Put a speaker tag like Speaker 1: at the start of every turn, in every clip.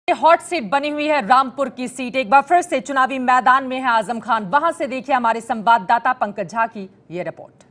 Speaker 1: Hot seat बनी हुई है रामपुर की सीट। एक बार फिर से चुनावी मैदान में है आजम खान। वहां से देखिए हमारे संवाददाता पंकज झा की ये रिपोर्ट।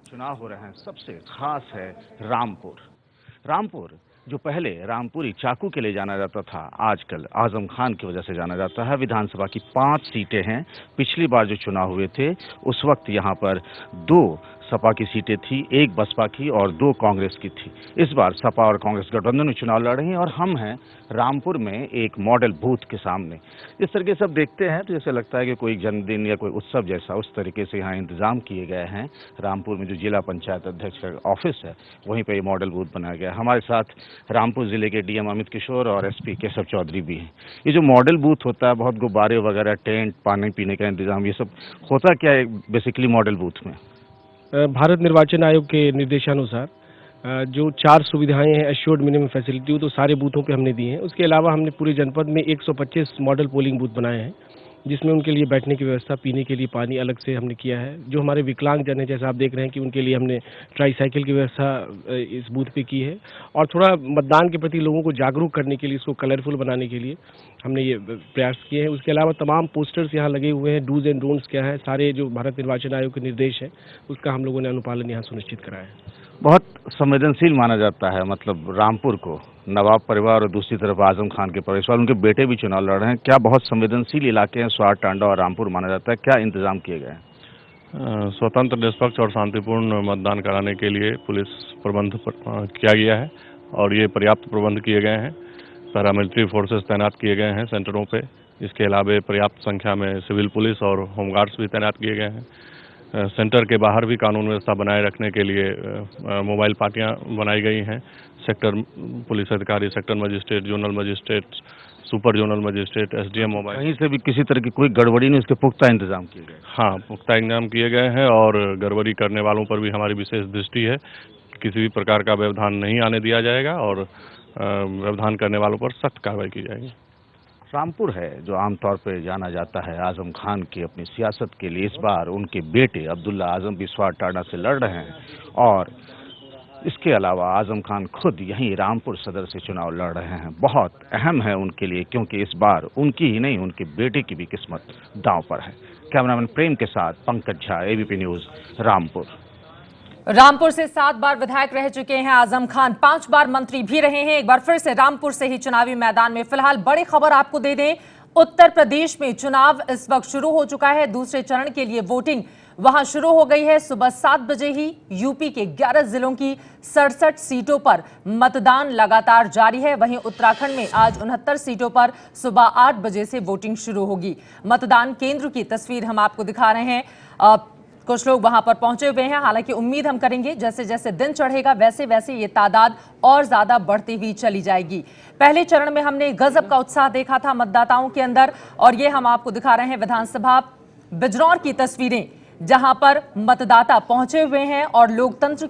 Speaker 2: चुनाव हो रहे हैं, सबसे खास है रामपुर जो पहले रामपुरी चाकू के लिए जाना जाता था, आजकल आजम खान की वजह से जाना जाता है। विधानसभा की 5 सीटें हैं। पिछली बार जो चुनाव हुए थे उस वक्त यहां पर 2 सपा की सीटें थी, 1 बसपा की और 2 कांग्रेस की थी। इस बार सपा और कांग्रेस गठबंधन में चुनाव लड़ रही हैं और हम हैं रामपुर में एक मॉडल बूथ के सामने। इस तरीके से सब देखते हैं तो जैसे लगता है कि कोई जन्मदिन या कोई उत्सव जैसा, उस तरीके से यहाँ इंतजाम किए गए हैं। रामपुर में जो जिला पंचायत अध्यक्ष का ऑफिस है वहीं पर ये मॉडल बूथ बनाया गया है। हमारे साथ रामपुर जिले के डीएम अमित किशोर और एसपी केशव चौधरी भी हैं। ये जो मॉडल बूथ होता है, बहुत गुब्बारे वगैरह, टेंट, पानी पीने का इंतजाम, ये सब होता क्या है बेसिकली मॉडल बूथ में?
Speaker 3: भारत निर्वाचन आयोग के निर्देशानुसार जो 4 सुविधाएं हैं एश्योर्ड मिनिमम फैसिलिटी, तो सारे बूथों पे हमने दिए हैं। उसके अलावा हमने पूरे जनपद में 125 मॉडल पोलिंग बूथ बनाए हैं, जिसमें उनके लिए बैठने की व्यवस्था, पीने के लिए पानी अलग से हमने किया है। जो हमारे विकलांग जन है, जैसा आप देख रहे हैं कि उनके लिए हमने ट्राईसाइकिल की व्यवस्था इस बूथ पे की है। और थोड़ा मतदान के प्रति लोगों को जागरूक करने के लिए, इसको कलरफुल बनाने के लिए हमने ये प्रयास किए हैं। उसके अलावा तमाम पोस्टर्स यहाँ लगे हुए हैं। डूज एंड डोंट्स क्या है, सारे जो भारत निर्वाचन आयोग के निर्देश है उसका हम लोगों ने अनुपालन यहाँ सुनिश्चित कराया है।
Speaker 2: बहुत संवेदनशील माना जाता है, मतलब रामपुर को नवाब परिवार और दूसरी तरफ आजम खान के परिवार, उनके बेटे भी चुनाव लड़ रहे हैं। क्या बहुत संवेदनशील इलाके हैं स्वार, टांडा और रामपुर माना जाता है? क्या इंतजाम किए गए हैं?
Speaker 4: स्वतंत्र, निष्पक्ष और शांतिपूर्ण मतदान कराने के लिए पुलिस प्रबंध किया गया है और ये पर्याप्त प्रबंध किए गए हैं। पैरामिलिट्री फोर्सेस तैनात किए गए हैं सेंटरों पे। इसके अलावा पर्याप्त संख्या में सिविल पुलिस और होमगार्ड्स भी तैनात किए गए हैं। सेंटर के बाहर भी कानून व्यवस्था बनाए रखने के लिए मोबाइल पार्टियां बनाई गई हैं। सेक्टर पुलिस अधिकारी, sector magistrate, zonal magistrate, super zonal magistrate, SDM mobile,
Speaker 2: कहीं से भी किसी तरह की कोई गड़बड़ी नहीं, उसके पुख्ता इंतजाम किए गए?
Speaker 4: हाँ, पुख्ता इंतजाम किए गए हैं और गड़बड़ी करने वालों पर भी हमारी विशेष दृष्टि है। किसी भी प्रकार का व्यवधान नहीं आने दिया जाएगा और व्यवधान करने वालों पर सख्त कार्रवाई की जाएगी।
Speaker 2: रामपुर है जो आमतौर पर जाना जाता है आजम खान की अपनी सियासत के लिए। इस बार उनके बेटे अब्दुल्ला आजम भी स्वार टांडा से लड़ रहे हैं और इसके अलावा आजम खान खुद यहीं रामपुर सदर से चुनाव लड़ रहे हैं। बहुत अहम है उनके लिए, क्योंकि इस बार उनकी ही नहीं, उनके बेटे की भी किस्मत दांव पर है। कैमरामैन प्रेम के साथ पंकज झा, एबीपी न्यूज, रामपुर।
Speaker 1: रामपुर से 7 बार विधायक रह चुके हैं आजम खान, 5 बार मंत्री भी रहे हैं। एक बार फिर से रामपुर से ही चुनावी मैदान में। फिलहाल बड़ी खबर आपको दे दें, उत्तर प्रदेश में चुनाव इस वक्त शुरू हो चुका है। दूसरे चरण के लिए वोटिंग वहां शुरू हो गई है। सुबह 7 बजे ही यूपी के 11 जिलों की 67 सीटों पर मतदान लगातार जारी है। वहीं उत्तराखंड में आज 69 सीटों पर सुबह 8 बजे से वोटिंग शुरू होगी। मतदान केंद्र की तस्वीर हम आपको दिखा रहे हैं। कुछ लोग वहां पर पहुंचे हुए हैं। हालांकि उम्मीद हम करेंगे जैसे जैसे दिन चढ़ेगा वैसे वैसे ये तादाद और ज्यादा बढ़ती हुई चली जाएगी। पहले चरण में हमने गजब का उत्साह देखा था मतदाताओं के अंदर, और ये हम आपको दिखा रहे हैं विधानसभा बिजनौर की तस्वीरें, जहां पर मतदाता पहुंचे हुए हैं और लोकतंत्र